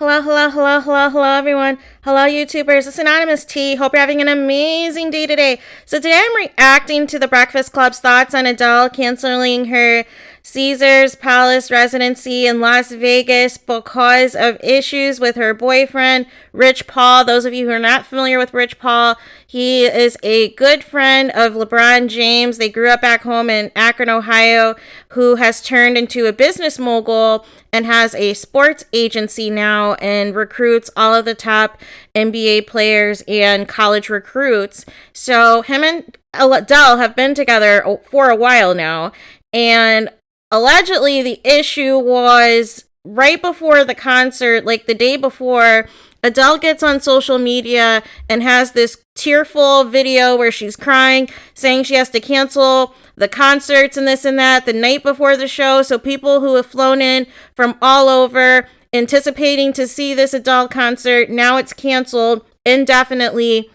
Hello, everyone. Hello, YouTubers. It's Anonymous T. Hope you're having an amazing day today. So today I'm reacting to the Breakfast Club's thoughts on Adele canceling her Caesars Palace residency in Las Vegas because of issues with her boyfriend, Rich Paul. Those of you who are not familiar with Rich Paul, he is a good friend of LeBron James. They grew up back home in Akron, Ohio, who has turned into a business mogul and has a sports agency now and recruits all of the top NBA players and college recruits. So him and Adele have been together for a while now, and allegedly the issue was right before the concert, like the day before. Adele gets on social media and has this tearful video where she's crying, saying she has to cancel the concerts and this and that the night before the show. So people who have flown in from all over anticipating to see this Adele concert, now it's canceled indefinitely.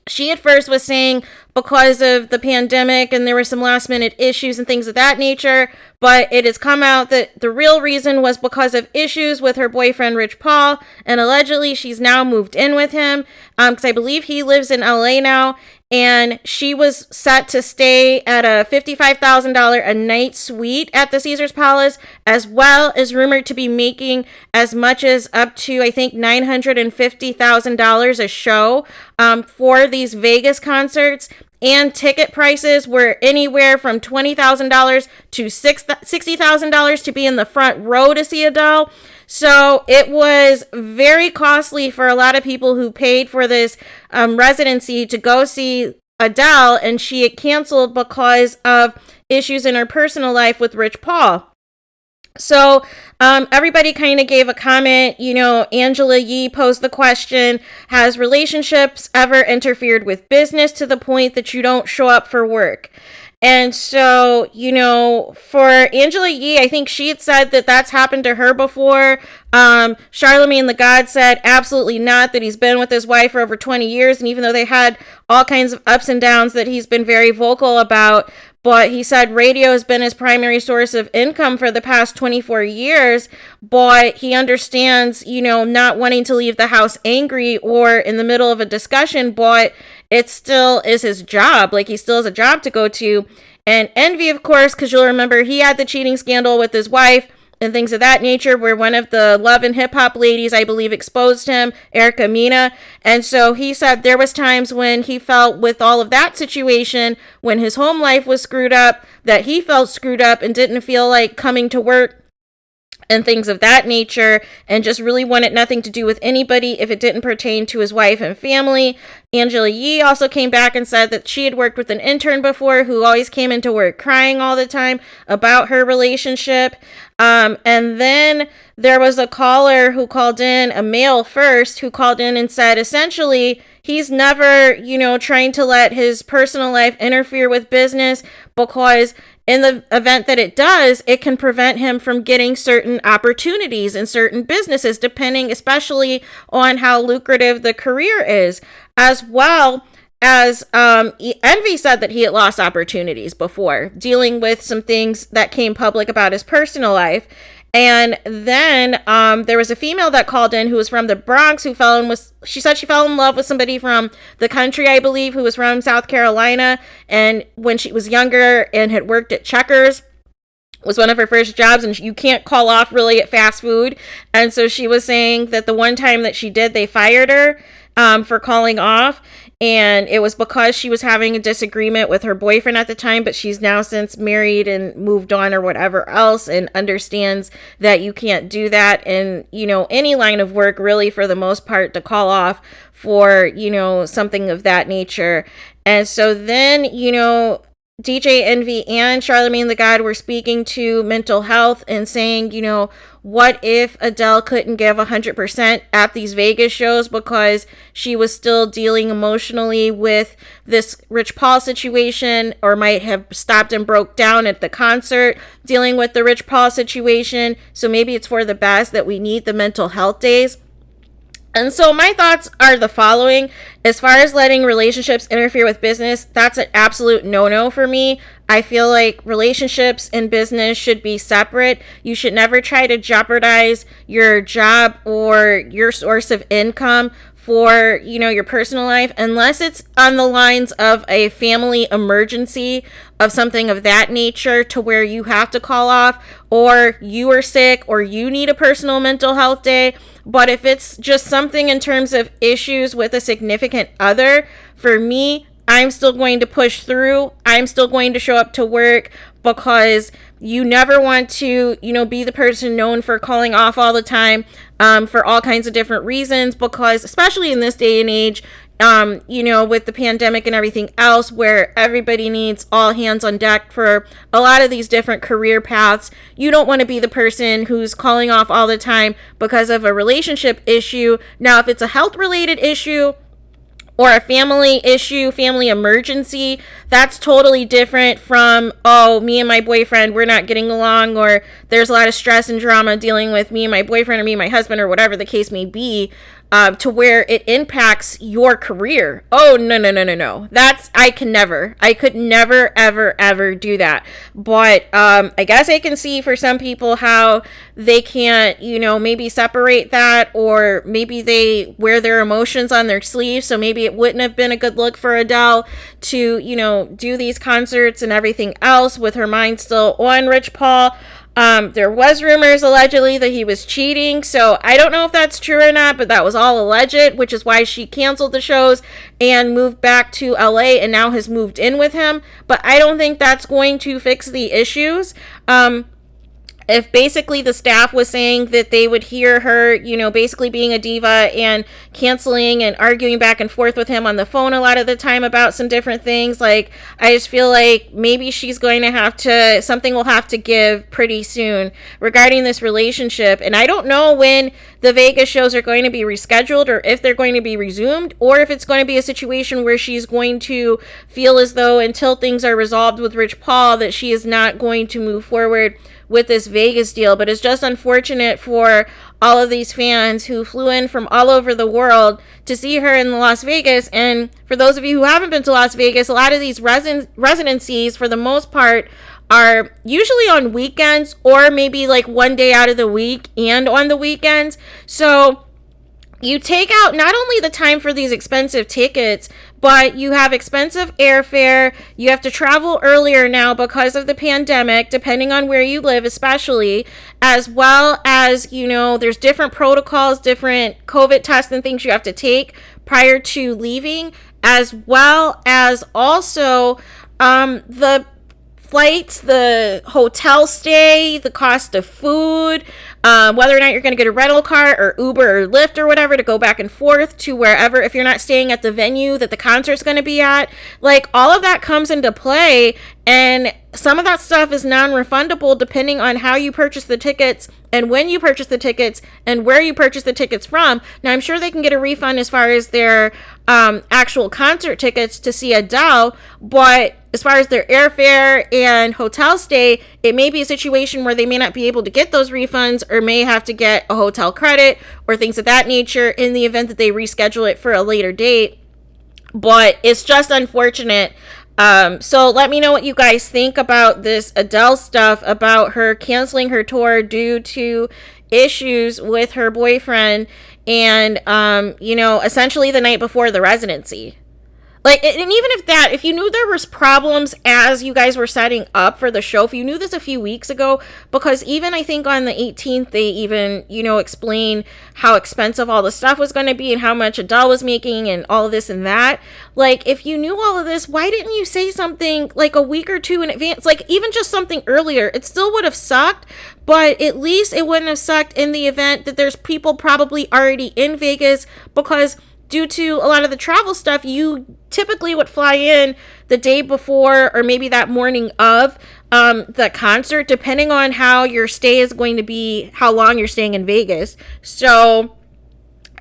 She at first was saying because of the pandemic and there were some last minute issues and things of that nature, but it has come out that the real reason was because of issues with her boyfriend, Rich Paul, and allegedly she's now moved in with him because I believe he lives in LA now, and she was set to stay at a $55,000 a night suite at the Caesars Palace, as well as rumored to be making as much as up to, I think, $950,000 a show for these Vegas concerts. And ticket prices were anywhere from $20,000 to $60,000 to be in the front row to see Adele. So it was very costly for a lot of people who paid for this residency to go see Adele, and she had canceled because of issues in her personal life with Rich Paul. So everybody kind of gave a comment. You know, Angela Yee posed the question, has relationships ever interfered with business to the point that you don't show up for work? And so, you know, for Angela Yee, I think she had said that that's happened to her before. Charlemagne the God said absolutely not, that he's been with his wife for over 20 years. And even though they had all kinds of ups and downs that he's been very vocal about, but he said radio has been his primary source of income for the past 24 years. But he understands, you know, not wanting to leave the house angry or in the middle of a discussion, but it still is his job. Like, he still has a job to go to. And Envy, of course, because you'll remember he had the cheating scandal with his wife and things of that nature, where one of the Love and Hip Hop ladies, I believe, exposed him, Erica Mena. And so he said there was times when he felt with all of that situation, when his home life was screwed up, that he felt screwed up and didn't feel like coming to work and things of that nature, and just really wanted nothing to do with anybody if it didn't pertain to his wife and family. Angela Yee also came back and said that she had worked with an intern before who always came into work crying all the time about her relationship. And then there was a caller who called in, a male first, who called in and said essentially he's never, you know, trying to let his personal life interfere with business, because in the event that it does, it can prevent him from getting certain opportunities in certain businesses, depending especially on how lucrative the career is. As well as Envy said that he had lost opportunities before, dealing with some things that came public about his personal life. And then there was a female that called in who was from the Bronx, who she said she fell in love with somebody from the country, I believe, who was from South Carolina. And when she was younger and had worked at Checkers, was one of her first jobs, and you can't call off really at fast food. And so she was saying that the one time that she did, they fired her for calling off. And it was because she was having a disagreement with her boyfriend at the time, but she's now since married and moved on or whatever else, and understands that you can't do that in, you know, any line of work really, for the most part, to call off for, you know, something of that nature. And so then, you know, DJ Envy and Charlemagne the God were speaking to mental health and saying, you know, what if Adele couldn't give 100% at these Vegas shows because she was still dealing emotionally with this Rich Paul situation, or might have stopped and broke down at the concert dealing with the Rich Paul situation. So maybe it's for the best that we need the mental health days. And so my thoughts are the following. As far as letting relationships interfere with business, that's an absolute no-no for me. I feel like relationships and business should be separate. You should never try to jeopardize your job or your source of income for, your personal life, unless it's on the lines of a family emergency of something of that nature to where you have to call off, or you are sick, or you need a personal mental health day. But if it's just something in terms of issues with a significant other, for me, I'm still going to push through. I'm still going to show up to work, because you never want to, be the person known for calling off all the time, for all kinds of different reasons, because especially in this day and age, with the pandemic and everything else, where everybody needs all hands on deck for a lot of these different career paths, you don't want to be the person who's calling off all the time because of a relationship issue. Now, if it's a health related issue, or a family issue, family emergency, that's totally different from, me and my boyfriend, we're not getting along, or there's a lot of stress and drama dealing with me and my boyfriend, or me and my husband, or whatever the case may be, to where it impacts your career. Oh, no. I could never, ever do that. But I guess I can see for some people how they can't, maybe separate that, or maybe they wear their emotions on their sleeve. So maybe it wouldn't have been a good look for Adele to, do these concerts and everything else with her mind still on Rich Paul. There was rumors allegedly that he was cheating, so I don't know if that's true or not, but that was all alleged, which is why she canceled the shows and moved back to LA and now has moved in with him. But I don't think that's going to fix the issues. If basically the staff was saying that they would hear her, basically being a diva and canceling and arguing back and forth with him on the phone a lot of the time about some different things, like, I just feel like maybe she's going to something will have to give pretty soon regarding this relationship. And I don't know when the Vegas shows are going to be rescheduled, or if they're going to be resumed, or if it's going to be a situation where she's going to feel as though until things are resolved with Rich Paul that she is not going to move forward with this Vegas deal. But it's just unfortunate for all of these fans who flew in from all over the world to see her in Las Vegas. And for those of you who haven't been to Las Vegas, a lot of these residencies, for the most part, are usually on weekends, or maybe like one day out of the week and on the weekends. So you take out not only the time for these expensive tickets, but you have expensive airfare. You have to travel earlier now because of the pandemic, depending on where you live, especially, as well as, there's different protocols, different COVID tests and things you have to take prior to leaving, as well as also the flights, the hotel stay, the cost of food, whether or not you're going to get a rental car or Uber or Lyft or whatever to go back and forth to wherever, if you're not staying at the venue that the concert's going to be at. Like, all of that comes into play, and some of that stuff is non-refundable depending on how you purchase the tickets and when you purchase the tickets and where you purchase the tickets from. Now, I'm sure they can get a refund as far as their actual concert tickets to see Adele, but as far as their airfare and hotel stay, it may be a situation where they may not be able to get those refunds, or may have to get a hotel credit or things of that nature in the event that they reschedule it for a later date. But it's just unfortunate. So let me know what you guys think about this Adele stuff, about her canceling her tour due to issues with her boyfriend, and essentially the night before the residency. Like, and even if you knew there was problems as you guys were setting up for the show, if you knew this a few weeks ago, because even I think on the 18th, they even, explained how expensive all the stuff was going to be and how much Adele was making and all of this and that. Like, if you knew all of this, why didn't you say something like a week or two in advance? Like, even just something earlier, it still would have sucked, but at least it wouldn't have sucked in the event that there's people probably already in Vegas, because due to a lot of the travel stuff, you typically would fly in the day before or maybe that morning of the concert, depending on how your stay is going to be, how long you're staying in Vegas. So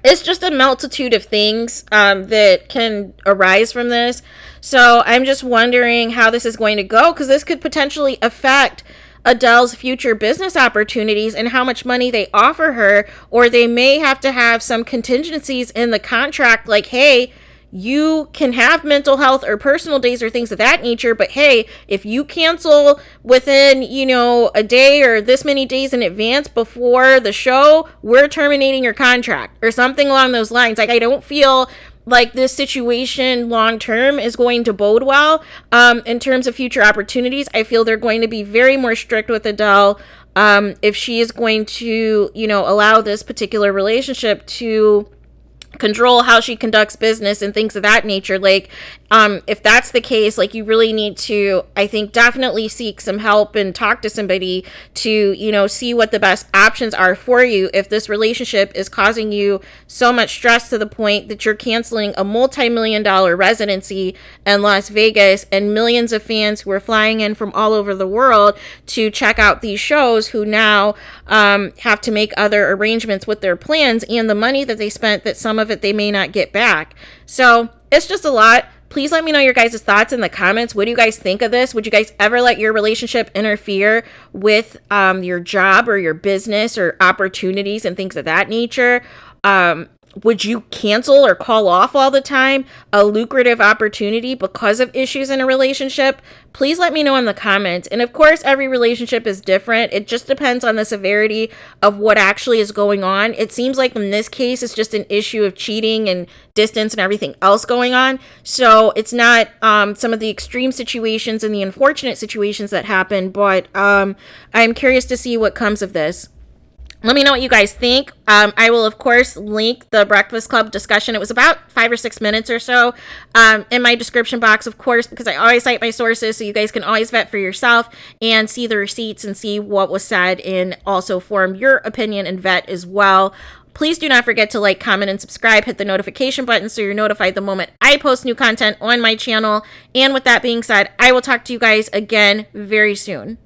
it's just a multitude of things that can arise from this. So I'm just wondering how this is going to go, because this could potentially affect Adele's future business opportunities and how much money they offer her, or they may have to have some contingencies in the contract, like, hey, you can have mental health or personal days or things of that nature, but hey, if you cancel within, a day or this many days in advance before the show, we're terminating your contract or something along those lines. Like, I don't feel like this situation long term is going to bode well in terms of future opportunities. I feel they're going to be very more strict with Adele if she is going to, allow this particular relationship to control how she conducts business and things of that nature. Like, if that's the case, like, you really need to, I think, definitely seek some help and talk to somebody to, see what the best options are for you if this relationship is causing you so much stress to the point that you're canceling a multi-million-dollar residency in Las Vegas and millions of fans who are flying in from all over the world to check out these shows, who now have to make other arrangements with their plans and the money that they spent, that some of it they may not get back. So it's just a lot. Please let me know your guys' thoughts in the comments. What do you guys think of this? Would you guys ever let your relationship interfere with your job or your business or opportunities and things of that nature? Would you cancel or call off all the time a lucrative opportunity because of issues in a relationship? Please let me know in the comments. And of course, every relationship is different. It just depends on the severity of what actually is going on. It seems like in this case, it's just an issue of cheating and distance and everything else going on. So it's not some of the extreme situations and the unfortunate situations that happen, but I'm curious to see what comes of this. Let me know what you guys think. I will, of course, link the Breakfast Club discussion. It was about 5 or 6 minutes or so in my description box, of course, because I always cite my sources, so you guys can always vet for yourself and see the receipts and see what was said and also form your opinion and vet as well. Please do not forget to like, comment, and subscribe. Hit the notification button so you're notified the moment I post new content on my channel. And with that being said, I will talk to you guys again very soon.